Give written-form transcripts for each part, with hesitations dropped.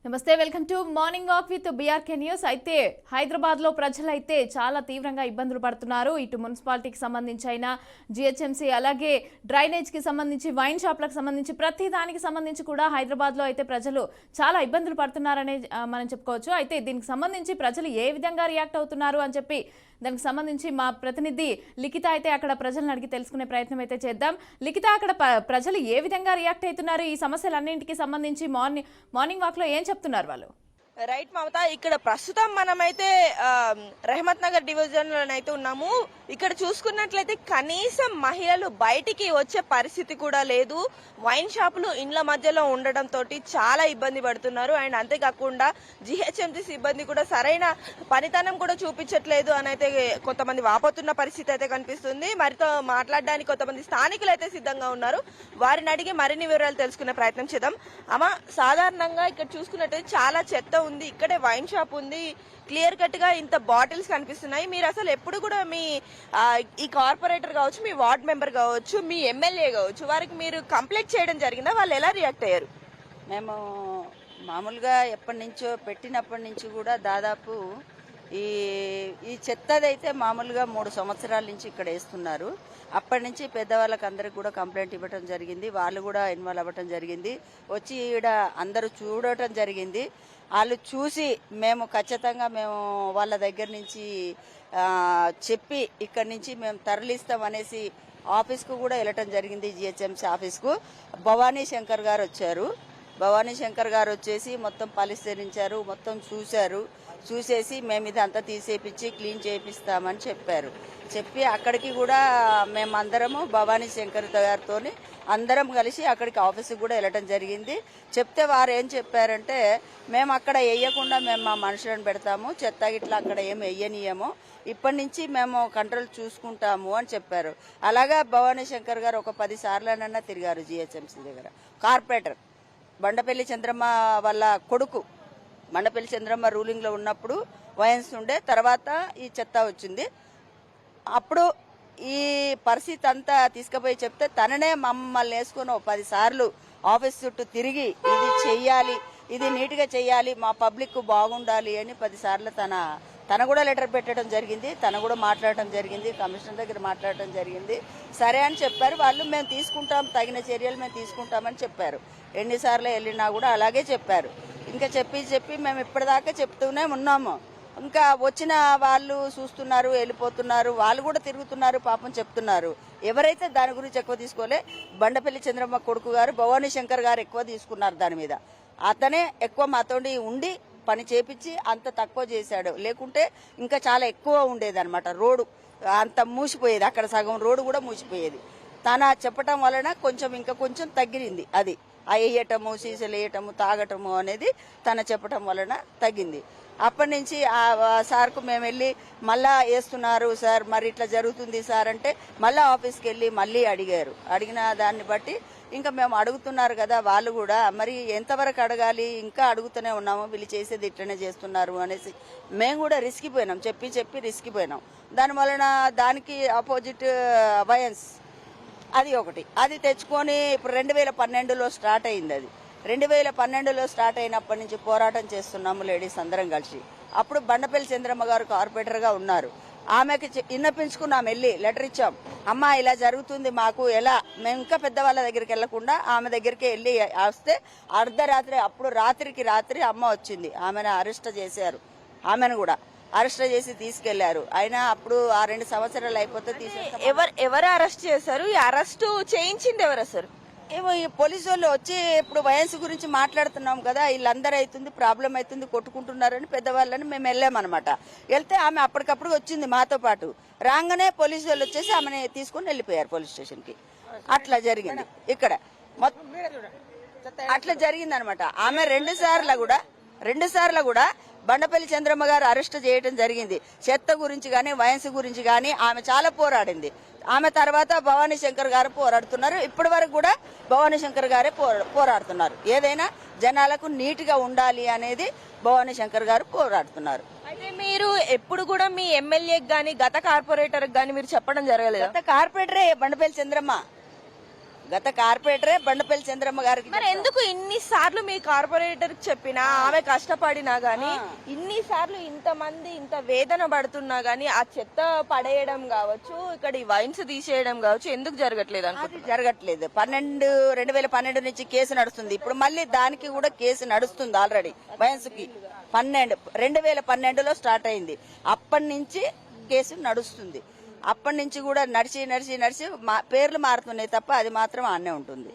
నమస్తే, welcome to morning walk with BRK news. అయితే హైదరాబాద్ లో ప్రజలైతే చాలా తీవ్రంగా ఇబ్బందులు పడుతున్నారు. ఇటు మున్సిపాలిటీకి సంబంధించి అయినా, జిహెచ్ఎంసీ, అలాగే డ్రైనేజ్ కి సంబంధించి, వైన్ షాప్లకు సంబంధించి, ప్రతి దానికి సంబంధించి కూడా హైదరాబాద్ లో అయితే ప్రజలు చాలా ఇబ్బందులు పడుతున్నారనే మనం చెప్పుకోవచ్చు. అయితే దీనికి సంబంధించి ప్రజలు ఏ విధంగా రియాక్ట్ అవుతున్నారు అని చెప్పి దానికి సంబంధించి మా ప్రతినిధి లిఖిత అయితే అక్కడ ప్రజలను అడిగి తెలుసుకునే ప్రయత్నం అయితే చేద్దాం. లిఖిత, అక్కడ ప్రజలు ఏ విధంగా రియాక్ట్ అవుతున్నారు? ఈ సమస్యలన్నింటికి సంబంధించి మార్నింగ్ వాక్ లో ఏం చెప్తున్నారు వాళ్ళు? రైట్ మమత, ఇక్కడ ప్రస్తుతం మనమైతే రెహమత్ నగర్ డివిజన్ లోనైతే ఉన్నాము. ఇక్కడ చూసుకున్నట్లయితే కనీసం మహిళలు బయటికి వచ్చే పరిస్థితి కూడా లేదు. వైన్ షాపులు ఇండ్ల మధ్యలో ఉండడం తోటి చాలా ఇబ్బంది పడుతున్నారు. అండ్ అంతేకాకుండా జిహెచ్ఎంసీ సిబ్బంది కూడా సరైన పనితనం కూడా చూపించట్లేదు అని అయితే కొంతమంది వాపోతున్న పరిస్థితి అయితే కనిపిస్తుంది. మరితో మాట్లాడడానికి కొంతమంది స్థానికులు అయితే సిద్ధంగా ఉన్నారు. వారిని అడిగి మరిన్ని వివరాలు తెలుసుకునే ప్రయత్నం చేద్దాం. అమ్మ, సాధారణంగా ఇక్కడ చూసుకున్నట్టయితే చాలా చెత్త ఉంది, ఇక్కడే వైన్ షాప్ ఉంది, క్లియర్ కట్ గా ఇంత బాటిల్స్ కనిపిస్తున్నాయి. మీరు అసలు ఎప్పుడు కూడా మీ ఈ కార్పొరేటర్ కావచ్చు, మీ వార్డ్ మెంబర్ కావచ్చు, మీ ఎమ్మెల్యే కావచ్చు, వారికి మీరు కంప్లైంట్ చేయడం జరిగిందా? వాళ్ళు ఎలా రియాక్ట్ అయ్యారు? మేము మామూలుగా ఎప్పటి నుంచో పెట్టినప్పటి నుంచి కూడా దాదాపు ఈ చెత్తదైతే మామూలుగా 3 సంవత్సరాల నుంచి ఇక్కడ వేస్తున్నారు. అప్పటి నుంచి పెద్దవాళ్ళకి అందరికి కూడా కంప్లైంట్ ఇవ్వటం జరిగింది. వాళ్ళు కూడా ఇన్వాల్వ్ అవ్వటం జరిగింది. వచ్చి ఈడ అందరూ చూడటం జరిగింది. వాళ్ళు చూసి మేము ఖచ్చితంగా వాళ్ళ దగ్గర నుంచి చెప్పి ఇక్కడి నుంచి మేము తరలిస్తాం అనేసి ఆఫీస్కు కూడా వెళ్ళటం జరిగింది. జిహెచ్ఎంసీ ఆఫీస్కు భవానీ శంకర్ గారు వచ్చారు. భవానీ శంకర్ గారు వచ్చేసి మొత్తం పరిశీలించారు, మొత్తం చూసేసి మేము ఇదంతా తీసేపించి క్లీన్ చేపిస్తామని చెప్పి అక్కడికి కూడా మేమందరము భవానీ శంకర్ గారితో అందరం కలిసి అక్కడికి ఆఫీస్కి కూడా వెళ్ళటం జరిగింది. చెప్తే వారు ఏం చెప్పారంటే, మేము అక్కడ వేయకుండా మేము మా మనుషులను పెడతాము, చెత్త గిట్లా అక్కడ ఏం వేయనీయము, ఇప్పటి నుంచి మేము కంట్రోల్ చూసుకుంటాము అని చెప్పారు. అలాగా భవానీ శంకర్ గారు ఒక 10 సార్లనన్నా తిరిగారు జిహెచ్ఎంసీ దగ్గర. కార్పొరేటర్ బండపల్లి చంద్రమ్మ వాళ్ళ కొడుకు, బండపల్లి చంద్రమ్మ రూలింగ్ లో ఉన్నప్పుడు వైన్స్ ఉండే, తర్వాత ఈ చెత్త వచ్చింది. అప్పుడు ఈ పరిస్థితి అంతా తీసుకుపోయి చెప్తే తననే మమ్మల్ని వేసుకుని 10 సార్లు ఆఫీస్ చుట్టూ తిరిగి ఇది చెయ్యాలి, ఇది నీట్గా చెయ్యాలి, మా పబ్లిక్ బాగుండాలి అని 10 సార్లు తన కూడా లెటర్ పెట్టడం జరిగింది. తన కూడా మాట్లాడటం జరిగింది, కమిషనర్ దగ్గర మాట్లాడటం జరిగింది. సరే అని చెప్పారు వాళ్ళు. మేము తీసుకుంటాం, తగిన చర్యలు మేము తీసుకుంటామని చెప్పారు. ఎన్నిసార్లు వెళ్ళినా కూడా అలాగే చెప్పారు. ఇంకా చెప్పి మేము ఇప్పటిదాకా చెప్తూనే ఉన్నాము. ఇంకా వచ్చిన వాళ్ళు చూస్తున్నారు, వెళ్ళిపోతున్నారు, వాళ్ళు కూడా తిరుగుతున్నారు, పాపం చెప్తున్నారు. ఎవరైతే దాని గురించి ఎక్కువ తీసుకోలే, బండపల్లి చంద్రమ్మ కొడుకు గారు భవానీ శంకర్ గారు ఎక్కువ తీసుకున్నారు దాని మీద. అతనే ఎక్కువ మాతోటి ఉండి పని చేపించి అంత తక్కువ చేశాడు. లేకుంటే ఇంకా చాలా ఎక్కువ ఉండేదన్నమాట. రోడ్డు అంత మూసిపోయేది, అక్కడ సగం రోడ్డు కూడా మూసిపోయేది. తన చెప్పటం వలన ఇంకా కొంచెం తగ్గింది. అది వేయటము, సీసలు వేయటము, తాగటము అనేది తన చెప్పటం వలన తగ్గింది. అప్పటి నుంచి ఆ సార్కు మేము వెళ్ళి మళ్ళా వేస్తున్నారు సార్, మరి ఇట్లా జరుగుతుంది సార్ అంటే మళ్ళీ ఆఫీస్కి వెళ్ళి మళ్ళీ అడిగిన దాన్ని బట్టి ఇంకా మేము అడుగుతున్నారు కదా వాళ్ళు కూడా, మరి ఎంతవరకు అడగాలి, ఇంకా అడుగుతూనే ఉన్నాము, వీళ్ళు చేసేది ఇట్లనే చేస్తున్నారు అనేసి మేము కూడా రిస్కిపోయినాం. చెప్పి రిస్కిపోయినాం. దాని వలన దానికి ఆపోజిట్ వయన్స్ అది ఒకటి, అది తెచ్చుకొని ఇప్పుడు 2012లో స్టార్ట్ అయింది. అది 2012లో స్టార్ట్ అయినప్పటి నుంచి పోరాటం చేస్తున్నాము లేడీస్ అందరం కలిసి. అప్పుడు బండపల్లి చంద్రమ్మ గారు కార్పొరేటర్గా ఉన్నారు. ఆమెకి విన్నపించుకున్నాం, వెళ్ళి లెటర్ ఇచ్చాం. అమ్మ ఇలా జరుగుతుంది మాకు, ఎలా మేము ఇంకా పెద్దవాళ్ళ దగ్గరికి వెళ్లకుండా ఆమె దగ్గరికి వెళ్ళి వస్తే అర్ధరాత్రి, అప్పుడు రాత్రికి రాత్రి అమ్మ వచ్చింది. ఆమెను అరెస్ట్ చేశారు. ఆమెను కూడా అరెస్ట్ చేసి తీసుకెళ్లారు. అయినా అప్పుడు ఆ 2 సంవత్సరాలు అయిపోతే ఎవరు అరెస్ట్ చేశారు? ఈ అరెస్ట్ చేయించింది ఎవరు సార్? ఏమో ఈ పోలీసు వాళ్ళు వచ్చి ఇప్పుడు వయసు గురించి మాట్లాడుతున్నాం కదా, వీళ్ళందరూ అవుతుంది, ప్రాబ్లం అవుతుంది, కొట్టుకుంటున్నారని పెద్దవాళ్ళని మేము వెళ్ళామన్నమాట. వెళ్తే ఆమె అప్పటికప్పుడు వచ్చింది మాతో పాటు. రాగానే పోలీసు వాళ్ళు వచ్చేసి ఆమెను తీసుకుని వెళ్ళిపోయారు పోలీస్ స్టేషన్కి. అట్లా జరిగింది ఇక్కడ అట్లా జరిగింది అనమాట. ఆమె 2 సార్లు కూడా బండపల్లి చంద్రమ్మ గారు అరెస్ట్ చేయడం జరిగింది. చెత్త గురించి కానీ, వయసు గురించి కానీ ఆమె చాలా పోరాడింది. ఆమె తర్వాత భవానీ శంకర్ గారు పోరాడుతున్నారు. ఇప్పటి వరకు కూడా భవానీ శంకర్ గారే పోరాడుతున్నారు. ఏదైనా జనాలకు నీట్గా ఉండాలి అనేది భవానీ శంకర్ గారు పోరాడుతున్నారు. అయితే మీరు ఎప్పుడు కూడా మీ ఎమ్మెల్యేకి గానీ, గత కార్పొరేటర్ గానీ మీరు చెప్పడం జరగలేదు? గత కార్పొరేటరే బండపల్లి చంద్రమ్మ. గత కార్పొరేటరే బండపల్లి చంద్రమ్మ గారికి మరి ఎందుకు ఇన్ని సార్లు మీ కార్పొరేటర్ చెప్పినా ఆమె కష్టపడినా గానీ ఇన్ని సార్లు ఇంతమంది ఇంత వేదన పడుతున్నా గానీ ఆ చెత్త పడేయడం కావచ్చు, ఇక్కడ ఈ వైన్స్ తీసేయడం కావచ్చు, ఎందుకు జరగట్లేదు అది జరగట్లేదు. 2012 నుంచి కేసు నడుస్తుంది. ఇప్పుడు మళ్ళీ దానికి కూడా కేసు నడుస్తుంది ఆల్రెడీ. వయసుకి 2012లో స్టార్ట్ అయింది. అప్పటి నుంచి కేసు నడుస్తుంది. అప్పటి నుంచి కూడా నడిచి పేర్లు మారుతున్నాయి తప్ప అది మాత్రం ఆనే ఉంటుంది.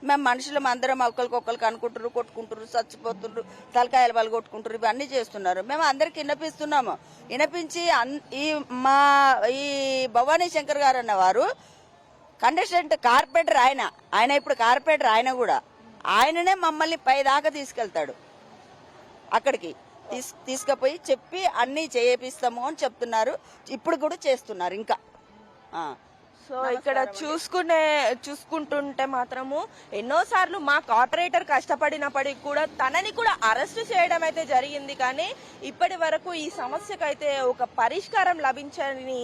మేము మనుషులం అందరం ఒకరికొకరికి అనుకుంటారు, కొట్టుకుంటారు, చచ్చిపోతున్నారు, తలకాయలు వాళ్ళు కొట్టుకుంటారు, ఇవన్నీ చేస్తున్నారు. మేము అందరికి విన్నపిస్తున్నాము. వినపించి ఈ భవానీ శంకర్ గారు అన్నవారు కంటెస్టెంట్ కార్పొరేటర్ ఆయన ఇప్పుడు కార్పొరేటర్ ఆయన కూడా ఆయననే మమ్మల్ని పై దాకా తీసుకెళ్తాడు. అక్కడికి తీసుకుపోయి చెప్పి అన్ని చేపిస్తాము అని చెప్తున్నారు. ఇప్పుడు కూడా చేస్తున్నారు ఇంకా. సో ఇక్కడ చూసుకుంటుంటే మాత్రము ఎన్నోసార్లు మా కార్పొరేటర్ కష్టపడినప్పటికీ కూడా తనని కూడా అరెస్ట్ చేయడం అయితే జరిగింది. కానీ ఇప్పటి వరకు ఈ సమస్యకు అయితే ఒక పరిష్కారం లభించని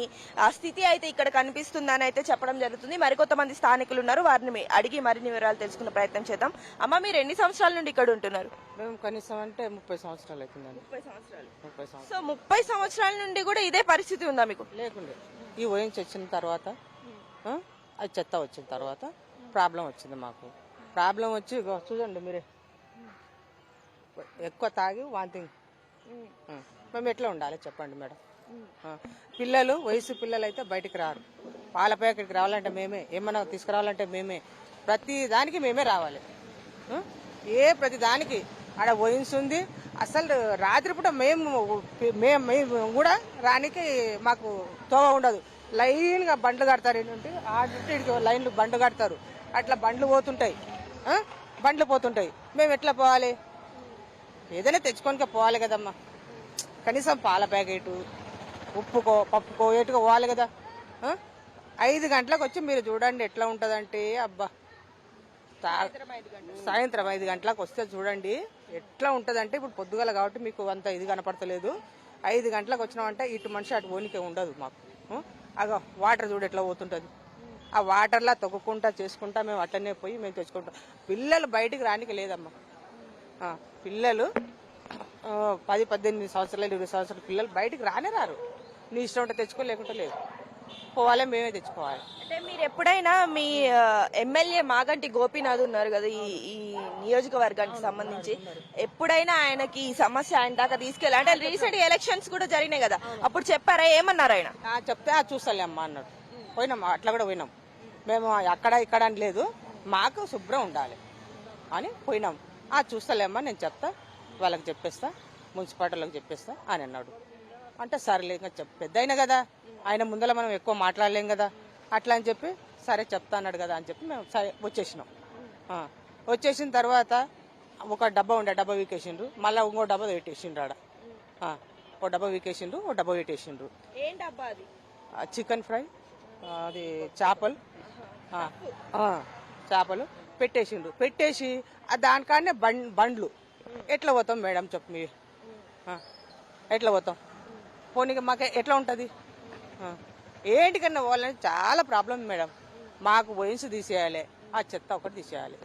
స్థితి అయితే ఇక్కడ కనిపిస్తుందని అయితే చెప్పడం జరుగుతుంది. మరికొంతమంది స్థానికులు ఉన్నారు, వారిని అడిగి మరిన్ని వివరాలు తెలుసుకునే ప్రయత్నం చేద్దాం. అమ్మ, మీరు ఎన్ని సంవత్సరాల నుండి ఇక్కడ ఉంటున్నారు? మేము కనీసం అంటే 30 సంవత్సరాలు అవుతుందండి. 30 సంవత్సరాలు. 30 సంవత్సరాలు. సో 30 సంవత్సరాల నుండి కూడా ఇదే పరిస్థితి ఉందా మీకు? లేకుండే ఈ ఓయించి వచ్చిన తర్వాత అది చెత్త వచ్చిన తర్వాత ప్రాబ్లం వచ్చింది మాకు. ప్రాబ్లం వచ్చి ఇగో చూడండి మీరే, ఎక్కువ తాగి వాంతింగ్. మేము ఎట్లా ఉండాలి చెప్పండి మేడం? పిల్లలు వయసు పిల్లలు అయితే బయటికి రారు. పాల ప్యాకెట్కి రావాలంటే మేమే, ఏమన్నా తీసుకురావాలంటే మేమే, ప్రతి దానికి మేమే రావాలి. ప్రతి దానికి ఆడ ఓయిన్స్ ఉంది. అసలు రాత్రిపూట మేము కూడా రానికి మాకు తోవ ఉండదు. లైన్గా బండ్లు కడతారు. ఏంటంటే ఆడికి లైన్లు బండ్లు కడతారు. అట్లా బండ్లు పోతుంటాయి, మేము ఎట్లా పోవాలి? ఏదైనా తెచ్చుకొని పోవాలి కదమ్మా. కనీసం పాల ప్యాకెట్, ఉప్పుకో పప్పుకో ఎటుకో పోవాలి కదా. 5 గంటలకు వచ్చి మీరు చూడండి ఎట్లా ఉంటుందంటే, అబ్బా సాయంత్రం 5 గంటలకు వస్తే చూడండి ఎట్లా ఉంటుందంటే, ఇప్పుడు పొద్దుగల కాబట్టి మీకు అంత ఇది కనపడతలేదు. 5 గంటలకు వచ్చినామంటే ఇటు మనిషి అటు పోనీకే ఉండదు మాకు. అగో వాటర్ చూడు ఎట్లా పోతుంటుంది. ఆ వాటర్లా తొక్కుకుంటా చేసుకుంటా మేము అట్లనే పోయి మేము తెచ్చుకుంటాం. పిల్లలు బయటికి రానికి లేదమ్మా. పిల్లలు 10-18 సంవత్సరాలు 20 సంవత్సరాల పిల్లలు బయటికి రారు. నీ ఇష్టం ఉంటే తెచ్చుకో, లేకుంటే లేదు. పోవాలి, మేమే తెచ్చుకోవాలి. అంటే మీరు ఎప్పుడైనా మీ ఎమ్మెల్యే మాగంటి గోపీనాథ్ ఉన్నారు కదా ఈ నియోజకవర్గానికి సంబంధించి, ఎప్పుడైనా ఆయనకి ఈ సమస్య ఆయన దాకా తీసుకెళ్ళి, అంటే రీసెంట్ ఎలక్షన్స్ కూడా జరిగినాయి కదా, అప్పుడు చెప్పారా? ఏమన్నారు ఆయన? చెప్తే చూస్తాలే అమ్మా అన్నాడు. పోయినాం, అట్లా కూడా పోయినాం. మేము అక్కడ ఇక్కడ అని లేదు, మాకు శుభ్రం ఉండాలి అని పోయినాం. చూస్తలేమ్మా, నేను చెప్తా, వాళ్ళకి చెప్పేస్తా, మున్సిపాలిటీలకు చెప్పేస్తా అని అన్నాడు. అంటే సరేలే, ఇంకా పెద్ద అయినా కదా, ఆయన ముందర మనం ఎక్కువ మాట్లాడలేం కదా, అట్లా అని చెప్పి సరే చెప్తా అన్నాడు కదా అని చెప్పి మేము సరే వచ్చేసినాం. వచ్చేసిన తర్వాత ఒక డబ్బా ఉండే, డబ్బా వీకేసిండ్రు. మళ్ళీ ఇంకో డబ్బా పెట్టేసిండ్రు. ఆడ ఓ డబ్బా వీకేసిండ్రు, ఓ డబ్బా పెట్టేసిండ్రు. ఏం డబ్బా అది? చికెన్ ఫ్రై, అది చేపలు పెట్టేసిండ్రు. పెట్టేసి దానికాడనే బండ్లు. ఎట్లా పోతాం మేడం చెప్పు మీరు? ఎట్లా పోతాం? పోనీకి మాకు ఎట్లా ఉంటుంది? ఏంటికన్నా పోవాలని చాలా ప్రాబ్లం మేడం. మాకు వయసు తీసేయాలి, ఆ చెత్త ఒకటి తీసేయాలి.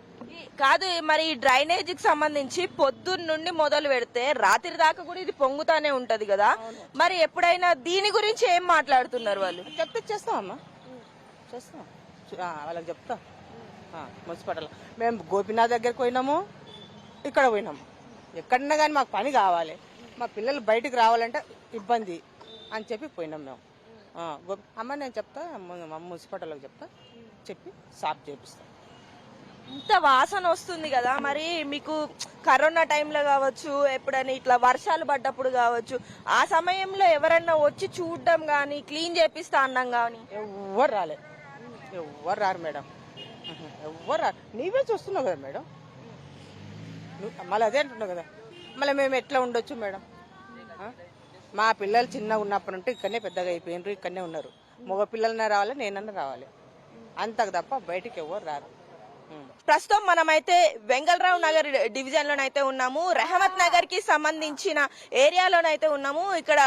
కాదు, మరి డ్రైనేజ్ కి సంబంధించి పొద్దున్న నుండి మొదలు పెడితే రాత్రి దాకా కూడా ఇది పొంగుతానే ఉంటది కదా, మరి ఎప్పుడైనా దీని గురించి ఏం మాట్లాడుతున్నారు వాళ్ళు? చెప్తే చేస్తామమ్మా, చేస్తాం, వాళ్ళకి చెప్తాం. మున్సిపాలిటీలో మేము గోపీనాథ్ దగ్గరికి పోయినాము, ఇక్కడ పోయినాము. ఎక్కడన్నా కానీ మాకు పని కావాలి, మా పిల్లలు బయటికి రావాలంటే ఇబ్బంది అని చెప్పి పోయినాం మేము. అమ్మ నేను చెప్తా, మున్సిపాలిటీలోకి చెప్తా, చెప్పి సాఫ్ చేపిస్తాం. ఇంత వాసన వస్తుంది కదా, మరి మీకు కరోనా టైంలో కావచ్చు, ఎప్పుడైనా ఇట్లా వర్షాలు పడ్డప్పుడు కావచ్చు, ఆ సమయంలో ఎవరన్నా వచ్చి చూడడం కానీ క్లీన్ చేపిస్తా అన్నాం కానీ ఎవ్వరు రాలే, ఎవ్వరు రారు మేడం, ఎవ్వరు రారు. నీవే చూస్తున్నావు కదా మేడం, మళ్ళీ అదే అంటున్నావు కదా, మళ్ళీ మేము ఎట్లా ఉండొచ్చు మేడం? మా పిల్లలు చిన్నగా ఉన్నప్పటి నుండి ఇక్కడనే పెద్దగా అయిపోయినారు, ఇక్కడనే ఉన్నారు. మగ పిల్లలన్నా రావాలి, నేనన్నా రావాలి, అంతకు తప్ప బయటికి ఎవరు రారు. ప్రస్తుతం మనమైతే వెంగళరావు నగర్ డివిజన్ లోనైతే ఉన్నాము. రెహమత్ నగర్ కి సంబంధించిన ఏరియాలోనైతే ఉన్నాము. ఇక్కడ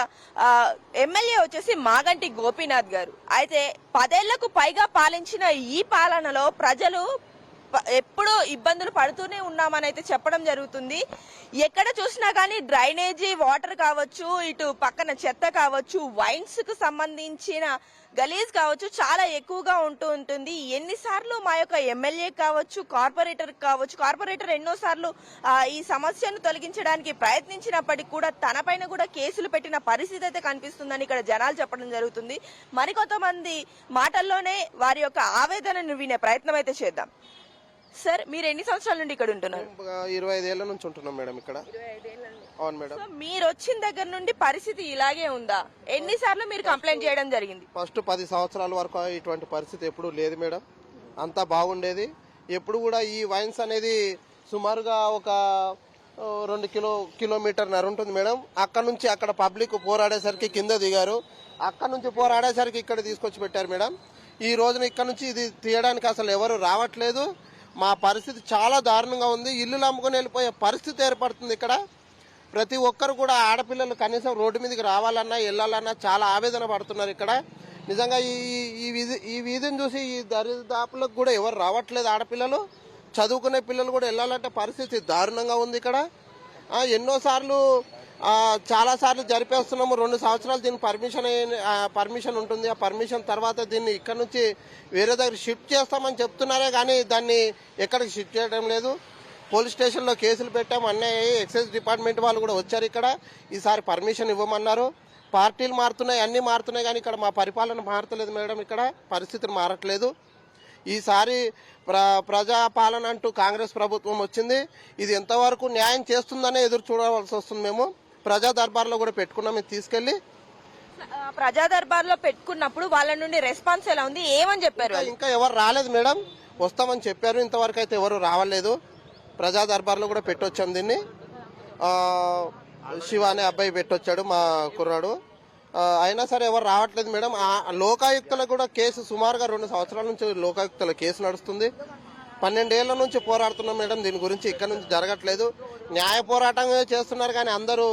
ఎమ్మెల్యే వచ్చేసి మాగంటి గోపీనాథ్ గారు. అయితే 10 ఏళ్లకు పైగా పాలించిన ఈ పాలనలో ప్రజలు ఎప్పుడూ ఇబ్బందులు పడుతూనే ఉన్నామని అయితే చెప్పడం జరుగుతుంది. ఎక్కడ చూసినా కానీ డ్రైనేజీ వాటర్ కావచ్చు, ఇటు పక్కన చెత్త కావచ్చు, వైన్స్ కు సంబంధించిన గలీజ్ కావచ్చు చాలా ఎక్కువగా ఉంటుంది. ఎన్నిసార్లు మా యొక్క ఎమ్మెల్యే కావచ్చు, కార్పొరేటర్ ఎన్నోసార్లు ఈ సమస్యను తొలగించడానికి ప్రయత్నించినప్పటికీ కూడా తనపైన కూడా కేసులు పెట్టిన పరిస్థితి అయితే కనిపిస్తుందని ఇక్కడ జనాలు చెప్పడం జరుగుతుంది. మరికొంతమంది మాటల్లోనే వారి యొక్క ఆవేదనను వినే ప్రయత్నం అయితే చేద్దాం. సార్, మీరు ఎన్ని సంవత్సరాల నుండి ఇక్కడ ఉంటున్నారు? 25 ఏళ్ల నుంచి ఉంటున్నాం మేడం ఇక్కడ. అవును మేడం. మీరు వచ్చిన దగ్గర నుండి పరిస్థితి ఇలాగే ఉందా? ఎన్నిసార్లు మీరు కంప్లైంట్ చేయడం జరిగింది? ఫస్ట్ 10 సంవత్సరాల వరకు ఇటువంటి పరిస్థితి ఎప్పుడు లేదు మేడం. అంతా బాగుండేది. ఎప్పుడు కూడా ఈ వైన్స్ అనేది సుమారుగా ఒక 2 కిలోమీటర్న్నర ఉంటుంది మేడం. అక్కడ నుంచి అక్కడ పబ్లిక్ పోరాడేసరికి కింద దిగారు. అక్కడ నుంచి పోరాడేసరికి ఇక్కడ తీసుకొచ్చి పెట్టారు మేడం. ఈ రోజున ఇక్కడ నుంచి ఇది తీయడానికి అసలు ఎవరు రావట్లేదు. మా పరిస్థితి చాలా దారుణంగా ఉంది. ఇల్లు అమ్ముకొని వెళ్ళిపోయే పరిస్థితి ఏర్పడుతుంది ఇక్కడ. ప్రతి ఒక్కరు కూడా ఆడపిల్లలు కనీసం రోడ్డు మీదకి రావాలన్నా వెళ్ళాలన్నా చాలా ఆవేదన పడుతున్నారు ఇక్కడ. నిజంగా ఈ వీధిని చూసి ఈ దరిదాపులకు కూడా ఎవరు రావట్లేదు. ఆడపిల్లలు, చదువుకునే పిల్లలు కూడా వెళ్ళాలంటే పరిస్థితి దారుణంగా ఉంది ఇక్కడ. ఎన్నోసార్లు చాలా సార్లు జరిపేస్తున్నాము. 2 సంవత్సరాలు దీని పర్మిషన్ ఉంటుంది. ఆ పర్మిషన్ తర్వాత దీన్ని ఇక్కడ నుంచి వేరే దగ్గర షిఫ్ట్ చేస్తామని చెప్తున్నారే కానీ దాన్ని ఎక్కడికి షిఫ్ట్ చేయడం లేదు. పోలీస్ స్టేషన్లో కేసులు పెట్టాం. అన్నయ్య ఎక్సైజ్ డిపార్ట్మెంట్ వాళ్ళు కూడా వచ్చారు ఇక్కడ. ఈసారి పర్మిషన్ ఇవ్వమన్నారు. పార్టీలు మారుతున్నాయి, అన్నీ మారుతున్నాయి కానీ ఇక్కడ మా పరిపాలన మారతలేదు మేడం. ఇక్కడ పరిస్థితులు మారట్లేదు. ఈసారి ప్రజాపాలన అంటూ కాంగ్రెస్ ప్రభుత్వం వచ్చింది. ఇది ఎంతవరకు న్యాయం చేస్తుందనే ఎదురు చూడవలసి వస్తుంది. మేము ప్రజా దర్బార్లో కూడా పెట్టుకున్నాం. ఇది తీసుకెళ్లి ప్రజా దర్బార్లో పెట్టుకున్నప్పుడు వాళ్ళ నుండి రెస్పాన్స్ ఎలా ఉంది? ఏమని చెప్పారు? ఇంకా ఎవరు రాలేదు మేడం. వస్తామని చెప్పారు. ఇంతవరకు అయితే ఎవరు రావలేదు. ప్రజా దర్బార్లో కూడా పెట్టొచ్చాం దీన్ని. శివ అనే అబ్బాయి పెట్టొచ్చాడు, మా కుర్రాడు. అయినా సరే ఎవరు రావట్లేదు మేడం. లోకాయుక్తలకు కూడా కేసు సుమారుగా 2 సంవత్సరాల నుంచి లోకాయుక్తల కేసు నడుస్తుంది. 12 ఏళ్ల నుంచి పోరాడుతున్నాం మేడం. దీని గురించి ఇక్కడ నుంచి జరగట్లేదు. న్యాయ పోరాటం చేస్తున్నారు కానీ అందరూ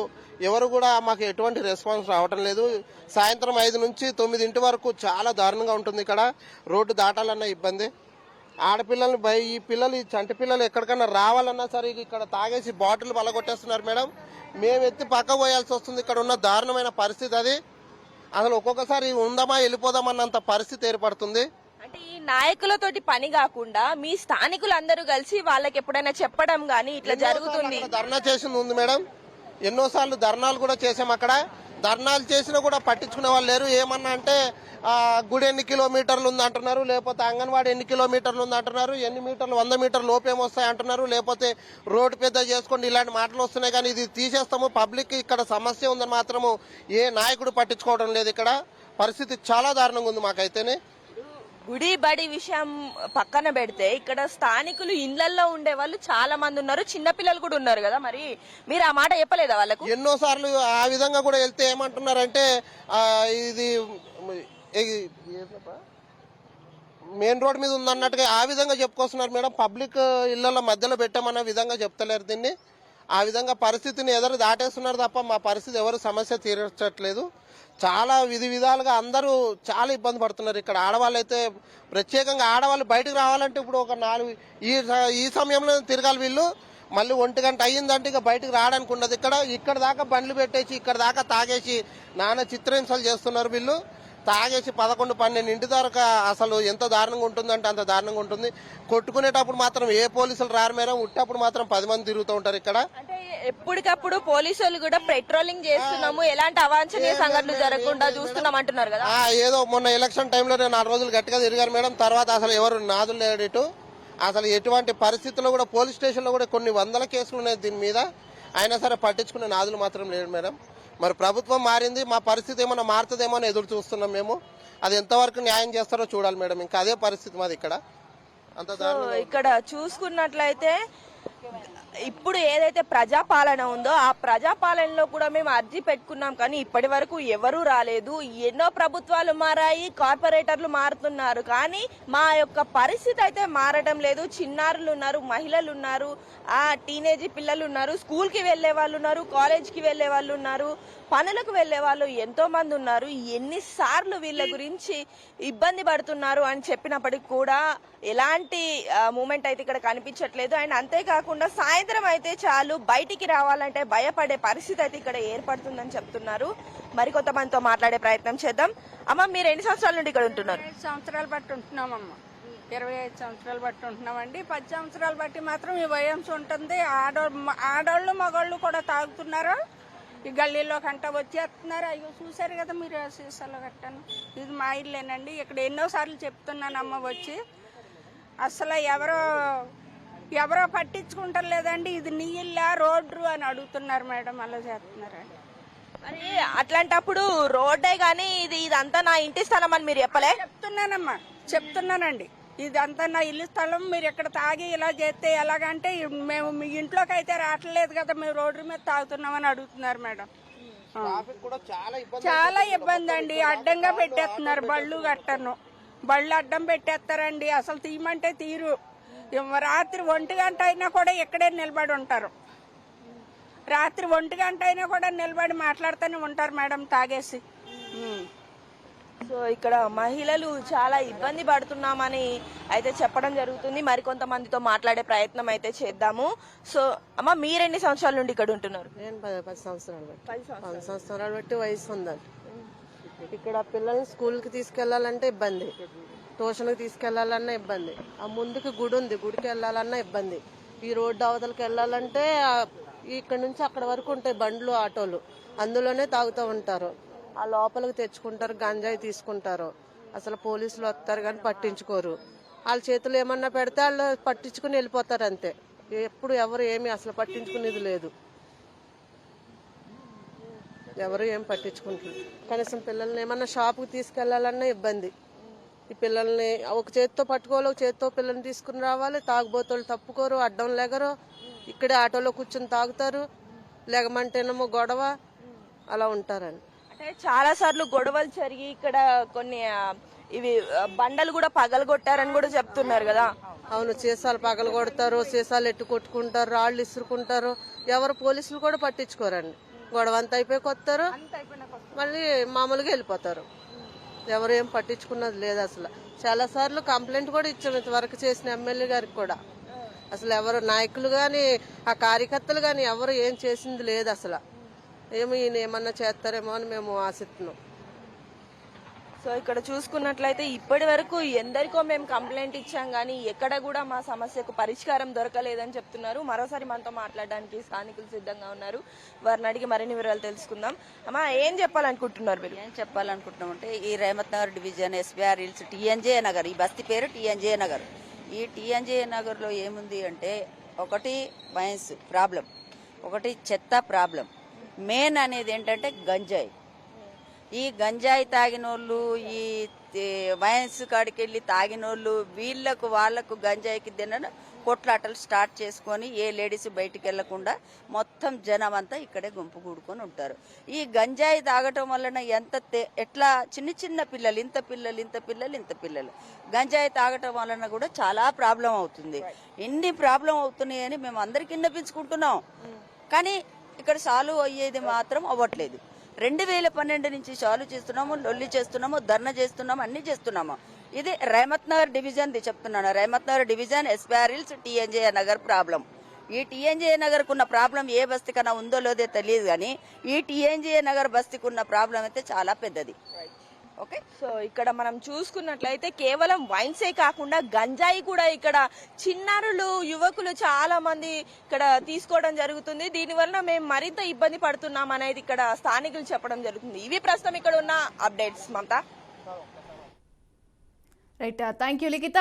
ఎవరు కూడా మాకు ఎటువంటి రెస్పాన్స్ రావటం లేదు. సాయంత్రం 5 నుంచి 9 వరకు చాలా దారుణంగా ఉంటుంది ఇక్కడ. రోడ్డు దాటాలన్నా ఇబ్బంది. ఆడపిల్లల్ని ఈ పిల్లలు, ఈ చంటి పిల్లలు ఎక్కడికన్నా రావాలన్నా సరే ఇక్కడ తాగేసి బాటిల్ పలగొట్టేస్తున్నారు మేడం. మేము ఎత్తి పక్క పోయాల్సి వస్తుంది. ఇక్కడ ఉన్న దారుణమైన పరిస్థితి అది. అసలు ఒక్కొక్కసారి ఉందామా వెళ్ళిపోదామన్నంత పరిస్థితి ఏర్పడుతుంది. అంటే ఈ నాయకులతోటి పని కాకుండా మీ స్థానికులందరూ కలిసి వాళ్ళకి ఎప్పుడైనా చెప్పడం గానీ ఇట్లా జరుగుతుంది? ధర్నా చేసింది ఉంది మేడం. ఎన్నోసార్లు ధర్నాలు కూడా చేసాం. అక్కడ ధర్నాలు చేసినా కూడా పట్టించుకునే వాళ్ళు లేరు. ఏమన్నా అంటే గుడి ఎన్ని కిలోమీటర్లు ఉంది అంటున్నారు, లేకపోతే అంగన్వాడీ ఎన్ని కిలోమీటర్లు ఉంది అంటున్నారు, ఎన్ని మీటర్లు 100 మీటర్లు లోపేం వస్తాయి అంటున్నారు, లేకపోతే రోడ్డు పెద్ద చేసుకోండి, ఇలాంటి మాటలు వస్తున్నాయి. కానీ ఇది తీసేస్తాము, పబ్లిక్ ఇక్కడ సమస్య ఉందని మాత్రము ఏ నాయకుడు పట్టించుకోవడం లేదు. ఇక్కడ పరిస్థితి చాలా దారుణంగా ఉంది మాకైతేనే. గుడి బడి విషయం పక్కన పెడితే ఇక్కడ స్థానికులు ఇళ్లలో ఉండే వాళ్ళు చాలా మంది ఉన్నారు. చిన్నపిల్లలు కూడా ఉన్నారు కదా, మరి మీరు ఆ మాట చెప్పలేదా వాళ్ళకు? ఎన్నోసార్లు ఆ విధంగా కూడా వెళ్తే ఏమంటున్నారంటే ఇది మెయిన్ రోడ్ మీద ఉందన్నట్టుగా ఆ విధంగా చెప్పుకొస్తున్నారు మేడం. పబ్లిక్ ఇళ్ల మధ్యలో పెట్టామన్న విధంగా చెప్తలేరు దీన్ని. ఆ విధంగా పరిస్థితిని ఎదురు దాటేస్తున్నారు తప్ప మా పరిస్థితి ఎవరు సమస్య తీర్చట్లేదు. చాలా విధాలుగా అందరూ చాలా ఇబ్బంది పడుతున్నారు. ఇక్కడ ఆడవాళ్ళు అయితే ప్రత్యేకంగా ఆడవాళ్ళు బయటకు రావాలంటే ఇప్పుడు ఒక 4 ఈ సమయంలో తిరగాలి వీళ్ళు. మళ్ళీ 1 గంట అయ్యిందంటే ఇక బయటకు రావడానికి ఉండదు. ఇక్కడ దాకా బండ్లు పెట్టేసి ఇక్కడ దాకా తాగేసి నానా చిత్రహింసలు చేస్తున్నారు వీళ్ళు. తాగేసి 11, 12 దాకా అసలు ఎంత దారుణంగా ఉంటుందంటే అంత దారుణంగా ఉంటుంది. కొట్టుకునేటప్పుడు మాత్రం ఏ పోలీసులు రారు మేడం. ఉట్టేప్పుడు మాత్రం 10 మంది తిరుగుతూ ఉంటారు ఇక్కడ. అంటే ఎప్పటికప్పుడు పోలీసులు కూడా పెట్రోలింగ్ చేస్తున్నాము, ఎలాంటి అవాంఛనీయ సంఘటనలు జరగకుండా చూస్తున్నాం అంటున్నారు కదా. ఏదో మొన్న ఎలక్షన్ టైంలో 4 రోజులు గట్టిగా తిరిగారు మేడం. తర్వాత అసలు ఎవరు నాదులు లేడిటు. అసలు ఎటువంటి పరిస్థితుల్లో కూడా పోలీస్ స్టేషన్లో కూడా కొన్ని 100 కేసులు ఉన్నాయి దీని మీద. అయినా సరే పట్టించుకునే నాదులు మాత్రం లేడు మేడం. మరి ప్రభుత్వం మారింది, మా పరిస్థితి ఏమైనా మారుతుందేమో అని ఎదురు చూస్తున్నాం మేము. అది ఎంతవరకు న్యాయం చేస్తారో చూడాలి మేడం. ఇంకా అదే పరిస్థితి మాది ఇక్కడ. ఇక్కడ చూసుకున్నట్లయితే ఇప్పుడు ఏదైతే ప్రజాపాలన ఉందో ఆ ప్రజాపాలనలో కూడా మేము అర్జీ పెట్టుకున్నాం, కానీ ఇప్పటి వరకు ఎవరూ రాలేదు. ఎన్నో ప్రభుత్వాలు మారాయి, కార్పొరేటర్లు మారుతున్నారు, కానీ మా యొక్క పరిస్థితి అయితే మారడం లేదు. చిన్నారులు ఉన్నారు, మహిళలు ఉన్నారు, టీనేజీ పిల్లలు ఉన్నారు, స్కూల్ కి వెళ్లే వాళ్ళు ఉన్నారు, కాలేజ్ కి వెళ్లే వాళ్ళు ఉన్నారు, పనులకు వెళ్లే వాళ్ళు ఎంతో మంది ఉన్నారు. ఎన్నిసార్లు వీళ్ళ గురించి ఇబ్బంది పడుతున్నారు అని చెప్పినప్పటికీ కూడా ఎలాంటి మూమెంట్ అయితే ఇక్కడ కనిపించట్లేదు. అండ్ అంతేకాకుండా సాయంత్రం అయితే చాలు బయటికి రావాలంటే భయపడే పరిస్థితి అయితే ఇక్కడ ఏర్పడుతుందని చెప్తున్నారు. మరికొంతమందితో మాట్లాడే ప్రయత్నం చేద్దాం. అమ్మ, మీరు ఎన్ని సంవత్సరాల నుండి ఇక్కడ ఉంటున్నారు? 25 సంవత్సరాలు బట్టి ఉంటున్నామమ్మా. 25 సంవత్సరాలు బట్టి ఉంటున్నామండి. 10 సంవత్సరాలు బట్టి మాత్రం ఈ వయసు ఉంటుంది. ఆడోళ్ళు మగోళ్ళు కూడా తాగుతున్నారు. ఈ గల్లీలో కంట వచ్చేస్తున్నారు. అయ్యో చూసారు కదా మీరు సీసాలో కట్టాను. ఇది మా ఇల్లేనండి. ఇక్కడ ఎన్నోసార్లు చెప్తున్నానమ్మ వచ్చి, అసలు ఎవరో పట్టించుకుంటారు లేదండి. ఇది నీ ఇల్లా రోడ్డు అని అడుగుతున్నారు మేడం. అలా చేస్తున్నారండి. మరి అట్లాంటప్పుడు రోడ్డే గానీ ఇదంతా నా ఇంటి స్థలం అని మీరు చెప్పలే? చెప్తున్నానమ్మా, చెప్తున్నానండి. ఇదంతా నా ఇల్లు స్థలం. మీరు ఇక్కడ తాగి ఇలా చేస్తే ఎలాగంటే మేము మీ ఇంట్లోకి అయితే రావట్లేదు కదా, మేము రోడ్డు మీద తాగుతున్నామని అడుగుతున్నారు మేడం. చాలా ఇబ్బంది అండి. అడ్డంగా పెట్టేస్తున్నారు. బళ్ళు కట్టను, బళ్ళు అడ్డం పెట్టేస్తారండి. అసలు తీయమంటే తీరు. రాత్రి 1 గంట అయినా కూడా ఇక్కడే నిలబడి ఉంటారు. రాత్రి 1 గంట అయినా కూడా నిలబడి మాట్లాడుతూనే ఉంటారు మేడం తాగేసి. సో ఇక్కడ మహిళలు చాలా ఇబ్బంది పడుతున్నామని అయితే చెప్పడం జరుగుతుంది. మరికొంతమందితో మాట్లాడే ప్రయత్నం అయితే చేద్దాము. సో అమ్మ, మీరెన్ని సంవత్సరాల నుండి ఇక్కడ ఉంటున్నారు? నేను 10 సంవత్సరాలు బట్టి 10 సంవత్సరాలు బట్టి వయసు ఉందండి. ఇక్కడ పిల్లల్ని స్కూల్కి తీసుకెళ్లాలంటే ఇబ్బంది, ట్యూషన్కి తీసుకెళ్లాలన్నా ఇబ్బంది. ఆ ముందుకి గుడి ఉంది, గుడికి వెళ్ళాలన్నా ఇబ్బంది. ఈ రోడ్డు అవతలకి వెళ్ళాలంటే ఇక్కడ నుంచి అక్కడ వరకు ఉంటాయి బండ్లు, ఆటోలు, అందులోనే తాగుతూ ఉంటారు. ఆ లోపలికి తెచ్చుకుంటారు, గంజాయి తీసుకుంటారు. అసలు పోలీసులు వస్తారు కానీ పట్టించుకోరు. వాళ్ళ చేతులు ఏమన్నా పెడితే వాళ్ళు పట్టించుకుని వెళ్ళిపోతారు అంతే. ఎప్పుడు ఎవరు ఏమి అసలు పట్టించుకునేది లేదు. ఎవరు ఏం పట్టించుకుంటారు. కనీసం పిల్లల్ని ఏమన్నా షాపుకి తీసుకెళ్లాలన్నా ఇబ్బంది. ఈ పిల్లల్ని ఒక చేతితో పట్టుకోవాలి, ఒక చేతితో పిల్లల్ని తీసుకుని రావాలి. తాగుబోతులు తప్పుకోరు, అడ్డం లెగరు. ఇక్కడే ఆటోలో కూర్చొని తాగుతారు. లెగమంటేనేమో గొడవ, అలా ఉంటారని. అంటే చాలా సార్లు గొడవలు జరిగి ఇక్కడ కొన్ని ఇవి బండలు కూడా పగలగొట్టారని కూడా చెప్తున్నారు కదా. అవును, సీసాలు పగలు కొడతారు, సీసాలు ఎట్టు కొట్టుకుంటారు, రాళ్ళు ఇసురుకుంటారు. ఎవరు పోలీసులు కూడా పట్టించుకోరండి. గొడవ అంతా అయిపోయి కొత్తారు, మళ్ళీ మామూలుగా వెళ్ళిపోతారు. ఎవరు ఏం పట్టించుకున్నది లేదు అసలు. చాలా సార్లు కంప్లైంట్ కూడా ఇచ్చాము ఇంతవరకు చేసిన ఎమ్మెల్యే గారికి కూడా. అసలు ఎవరు నాయకులు గాని, ఆ కార్యకర్తలు గాని ఎవరు ఏం చేసింది లేదు అసలు. ఏమో ఈయన ఏమన్నా చేస్తారేమో అని మేము ఆశిస్తున్నాం. సో ఇక్కడ చూసుకున్నట్లయితే ఇప్పటి వరకు ఎందరికో మేము కంప్లైంట్ ఇచ్చాం, కానీ ఎక్కడ కూడా మా సమస్యకు పరిష్కారం దొరకలేదని చెప్తున్నారు. మరోసారి మనతో మాట్లాడడానికి స్థానికులు సిద్ధంగా ఉన్నారు. వారిని అడిగి మరిన్ని వివరాలు తెలుసుకుందాం. అమ్మా, ఏం చెప్పాలనుకుంటున్నారు మీరు? ఏం చెప్పాలనుకుంటున్నాం అంటే, ఈ Rehmat Nagar division, SBR Hills, TNJ Nagar, ఈ బస్తీ పేరు టీఎన్జే నగర్. ఈ టీఎన్జే నగర్లో ఏముంది అంటే, ఒకటి వైన్స్ ప్రాబ్లం, ఒకటి చెత్త ప్రాబ్లం. మెయిన్ అనేది ఏంటంటే గంజాయి. ఈ గంజాయి తాగినోళ్ళు, ఈ వైన్స్ కాడికి వెళ్ళి తాగినోళ్ళు, వాళ్ళకు గంజాయికి తినడం కొట్లాటలు స్టార్ట్ చేసుకొని ఏ లేడీస్ బయటికి వెళ్లకుండా మొత్తం జనం అంతా ఇక్కడే గుంపు కూడుకొని ఉంటారు. ఈ గంజాయి తాగటం వలన ఎట్లా చిన్న పిల్లలు, ఇంత పిల్లలు గంజాయి తాగటం వలన కూడా చాలా ప్రాబ్లం అవుతుంది. ఎన్ని ప్రాబ్లం అవుతున్నాయని మేము అందరికి విన్నపించుకుంటున్నాం, కానీ ఇక్కడ సాల్వ్ అయ్యేది మాత్రం అవ్వట్లేదు. 2012 నుంచి సాల్వ్ చేస్తున్నాము, లొల్లి చేస్తున్నాము, ధర్నా చేస్తున్నాము, అన్ని చేస్తున్నాము. ఇది రేమత్ నగర్ డివిజన్ చెప్తున్నాను. Rehmat Nagar division, SBR Hills, TNJ Nagar problem. ఈ టీఎన్జే నగర్ కున్న ప్రాబ్లం ఏ బస్తీకన్నా ఉందో లేదో తెలియదు, కానీ ఈ టీఎన్జే నగర్ బస్తీకి ఉన్న ప్రాబ్లం అయితే చాలా పెద్దది. ఓకే, సో ఇక్కడ మనం చూసుకున్నట్లయితే కేవలం వైన్సే కాకుండా గంజాయి కూడా ఇక్కడ చిన్నారులు, యువకులు చాలా మంది ఇక్కడ తీసుకోవడం జరుగుతుంది. దీనివల్ల మేము మరింత ఇబ్బంది పడుతున్నాం అనేది ఇక్కడ స్థానికులు చెప్పడం జరుగుతుంది. ఇవి ప్రస్తుతం ఇక్కడ ఉన్న updates. Mamata. Right, thank you Likhita.